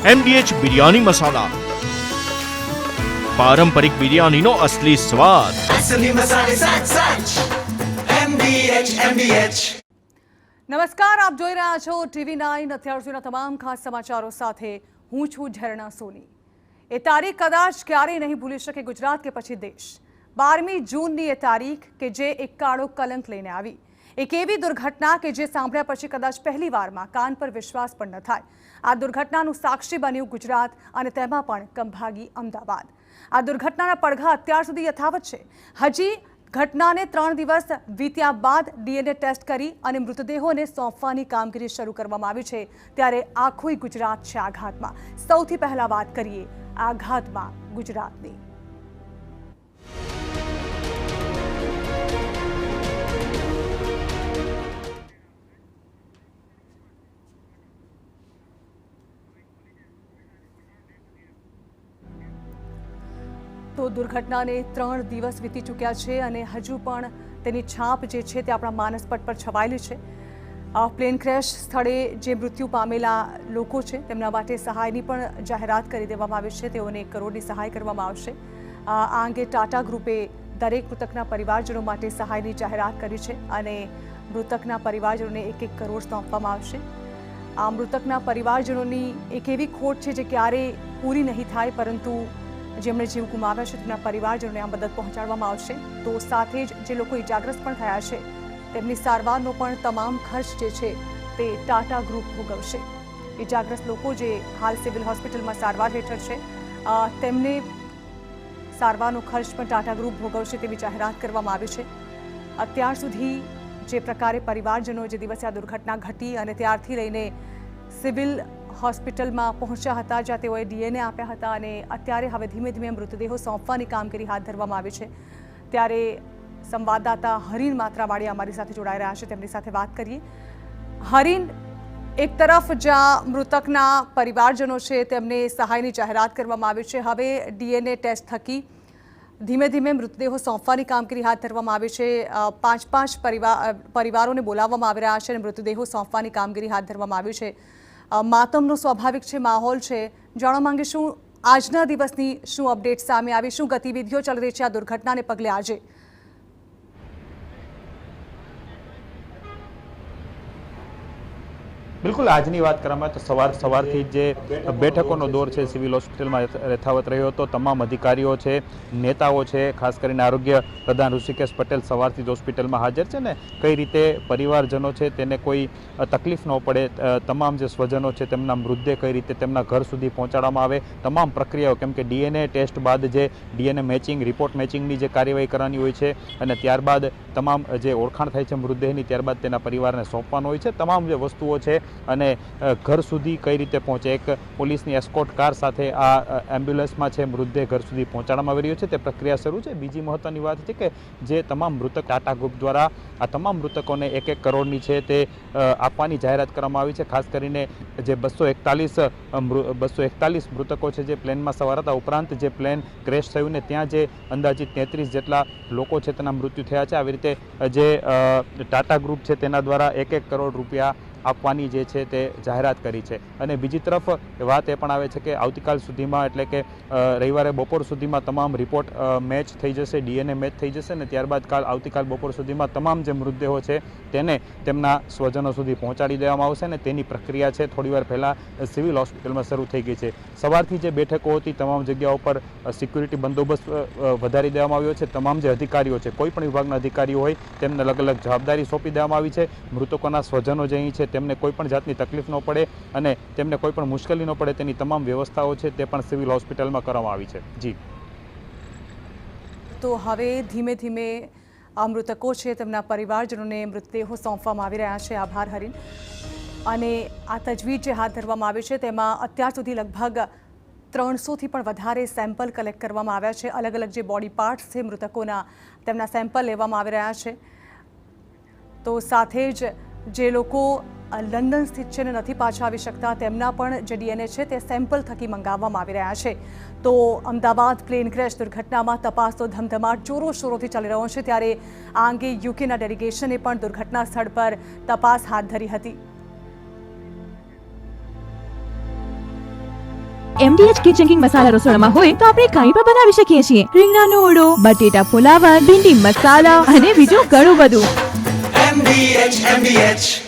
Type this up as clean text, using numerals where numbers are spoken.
MDH biryani મસાલા, પારંપરિક બિરયાનીનો અસલી સ્વાદ. असली मसाले साच साच MDH. નમસ્કાર, આપ જોઈ રહ્યા છો TV9. અત્યાર સુધીના તમામ ખાસ સમાચારો સાથે હું છું ઝરણા સોની. એ તારીખ કદાચ ક્યારેય નહીં ભૂલી શકે ગુજરાત કે પછી દેશ. 12મી જૂનની એ તારીખ કે જે એક કાળો કલંક લઈને આવી. એક એવી દુર્ઘટના કે જે સાંભળ્યા પછી કદાચ પહેલી વારમાં કાન પર વિશ્વાસ પણ ન થાય. આ દુર્ઘટનાનું સાક્ષી બન્યું ગુજરાત અને તેમાં પણ કંભાગી અમદાવાદ. આ દુર્ઘટનાના પડઘા અત્યાર સુધી યથાવત છે. હજી ઘટનાને 3 દિવસ વીત્યા બાદ DNA ટેસ્ટ કરી અને મૃતદેહોને સોંપવાની કામગીરી શરૂ કરવામાં આવી છે. ત્યારે આખું ગુજરાત છે આઘાતમાં. સૌથી પહેલા વાત કરીએ આઘાતમાં ગુજરાતની. તો દુર્ઘટનાને 3 દિવસ વીતી ચૂક્યા છે અને હજુ પણ તેની છાપ જે છે તે આપણા માનસપટ પર છવાયેલી છે. પ્લેન ક્રેશ સ્થળે જે મૃત્યુ પામેલા લોકો છે તેમના માટે સહાયની પણ જાહેરાત કરી દેવામાં આવી છે. તેઓને 1 કરોડની સહાય કરવામાં આવશે. આ અંગે ટાટા ગ્રુપે દરેક મૃતકના પરિવારજનો માટે સહાયની જાહેરાત કરી છે અને મૃતકના પરિવારજનોને 1 કરોડ સોંપવામાં આવશે. આ મૃતકના પરિવારજનોની એક એવી ખોટ છે જે ક્યારેય પૂરી નહીં થાય, પરંતુ જેમણે જીવ ગુમાવ્યા છે તેમના પરિવારજનોને આ મદદ પહોંચાડવામાં આવશે. તો સાથે જ જે લોકો ઇજાગ્રસ્ત પણ થયા છે તેમની સારવારનો પણ તમામ ખર્ચ જે છે તે ટાટા ગ્રુપ ભોગવશે. ઇજાગ્રસ્ત લોકો જે હાલ સિવિલ હોસ્પિટલમાં સારવાર હેઠળ છે તેમને સારવારનો ખર્ચ પણ ટાટા ગ્રુપ ભોગવશે તેવી જાહેરાત કરવામાં આવી છે. અત્યાર સુધી જે પ્રકારે પરિવારજનો જે દિવસે આ દુર્ઘટના ઘટી અને ત્યારથી લઈને સિવિલ હોસ્પિટલમાં પહોંચ્યા હતા જ્યાં તેઓએ DNA આપ્યા હતા અને અત્યારે હવે ધીમે ધીમે મૃતદેહો સોંપવાની કામગીરી હાથ ધરવામાં આવી છે. ત્યારે સંવાદદાતા હરીન માત્રાવાડી અમારી સાથે જોડાઈ રહ્યા છે, તેમની સાથે વાત કરીએ. હરીન, એક તરફ જ્યાં મૃતકના પરિવારજનો છે તેમને સહાયની જાહેરાત કરવામાં આવી છે, હવે DNA ટેસ્ટ થકી ધીમે ધીમે મૃતદેહો સોંપવાની કામગીરી હાથ ધરવામાં આવી છે. 5 પરિવારોને બોલાવવામાં આવી રહ્યા છે અને મૃતદેહો સોંપવાની કામગીરી હાથ ધરવામાં આવી છે. માતમનો સ્વાભાવિક છે માહોલ છે. જાણવા માંગીશું આજના દિવસની શું અપડેટ સામે આવી, શું ગતિવિધિઓ ચાલી રહી છે આ દુર્ઘટનાને પગલે આજે? બિલકુલ, આજની વાત કરવામાં તો સવારથી જે બેઠકોનો દોર છે સિવિલ હોસ્પિટલમાં યથાવત રહ્યો હતો. તમામ અધિકારીઓ છે, નેતાઓ છે, ખાસ કરીને આરોગ્ય પ્રધાન ઋષિકેશ પટેલ સવારથી જ હોસ્પિટલમાં હાજર છે ને કઈ રીતે પરિવારજનો છે તેને કોઈ તકલીફ ન પડે, તમામ જે સ્વજનો છે તેમના મૃતદેહ કઈ રીતે તેમના ઘર સુધી પહોંચાડવામાં આવે, તમામ પ્રક્રિયાઓ, કેમ કે DNA ટેસ્ટ બાદ જે DNA મેચિંગ, રિપોર્ટ મેચિંગની જે કાર્યવાહી કરવાની હોય છે અને ત્યારબાદ તમામ જે ઓળખાણ થાય છે મૃતદેહની, ત્યારબાદ તેના પરિવારને સોંપવાનો હોય છે. તમામ જે વસ્તુઓ છે અને ઘર સુધી કઈ રીતે પહોંચે, એક પોલીસની એસ્કોર્ટ કાર સાથે આ એમ્બ્યુલન્સમાં છે મૃતદેહ ઘર સુધી પહોંચાડવામાં આવી રહ્યો છે, તે પ્રક્રિયા શરૂ છે. બીજી મહત્વની વાત છે કે જે તમામ મૃતક ટાટા ગ્રુપ દ્વારા આ તમામ મૃતકોને 1 કરોડની છે તે આપવાની જાહેરાત કરવામાં આવી છે. ખાસ કરીને જે 241 મૃતકો છે જે પ્લેનમાં સવાર હતા, ઉપરાંત જે પ્લેન ક્રેશ થયું ને ત્યાં જે અંદાજિત 33 જેટલા લોકો છે તેના મૃત્યુ થયા છે. આવી રીતે જે ટાટા ગ્રુપ છે તેના દ્વારા 1 કરોડ રૂપિયા આપવાની જે છે તે જાહેરાત કરી છે. અને બીજી તરફ વાત એ પણ આવે છે કે આવતીકાલ સુધીમાં, એટલે કે રવિવારે બપોર સુધીમાં તમામ રિપોર્ટ મેચ થઈ જશે, DNA મેચ થઈ જશે ને ત્યારબાદ આવતીકાલ બપોર સુધીમાં તમામ જે મૃતદેહો છે તેને તેમના સ્વજનો સુધી પહોંચાડી દેવામાં આવશે ને તેની પ્રક્રિયા છે થોડીવાર પહેલાં સિવિલ હોસ્પિટલમાં શરૂ થઈ ગઈ છે. સવારથી જે બેઠકો હતી તમામ જગ્યાઓ પર સિક્યુરિટી બંદોબસ્ત વધારી દેવામાં આવ્યો છે. તમામ જે અધિકારીઓ છે, કોઈ પણ વિભાગના અધિકારીઓ હોય તેમને અલગ અલગ જવાબદારી સોંપી દેવામાં આવી છે. મૃતકોના સ્વજનો જે અહીં છે તેમને કોઈ પણ જાતની તકલીફ ન પડે અને તેમને કોઈ પણ મુશ્કેલી ન પડે તેની તમામ વ્યવસ્થાઓ છે તે પણ સિવિલ હોસ્પિટલમાં કરવામાં આવી છે. જી, તો હવે ધીમે ધીમે આ મૃતકો છે તેમના પરિવારજનોને મૃતદેહો સોંપવામાં આવી રહ્યા છે. આભાર હરીન. અને આ તજવીજ જે હાથ ધરવામાં આવી છે તેમાં અત્યાર સુધી લગભગ 300થી પણ વધારે સેમ્પલ કલેક્ટ કરવામાં આવ્યા છે. અલગ અલગ જે બોડી પાર્ટ્સ છે મૃતકોના તેમના સેમ્પલ લેવામાં આવી રહ્યા છે. તો સાથે જ જે લોકો લંડન સ્થિત છે ને નથી પાછા આવી શકતા તેમના પણ જે DNA છે તે સેમ્પલ થકી મંગાવવામાં આવી રહ્યા છે. તો અમદાવાદ પ્લેન ક્રેશ દુર્ઘટનામાં તપાસનો ધમધમાટ જોરોશોરોથી ચાલી રહ્યો છે. ત્યારે આ અંગે યુકેના ડેલિગેશને પણ દુર્ઘટના સ્થળ પર તપાસ હાથ ધરી હતી. MDH કિચન કિંગ મસાલા રસોડામાં હોય તો આપણે કંઈ પણ બનાવી શકીએ છીએ. રીંગણાનો ઓળો, બટેટા ફુલાવર, ભીંડી મસાલા અને બીજું ઘણું બધું. MDH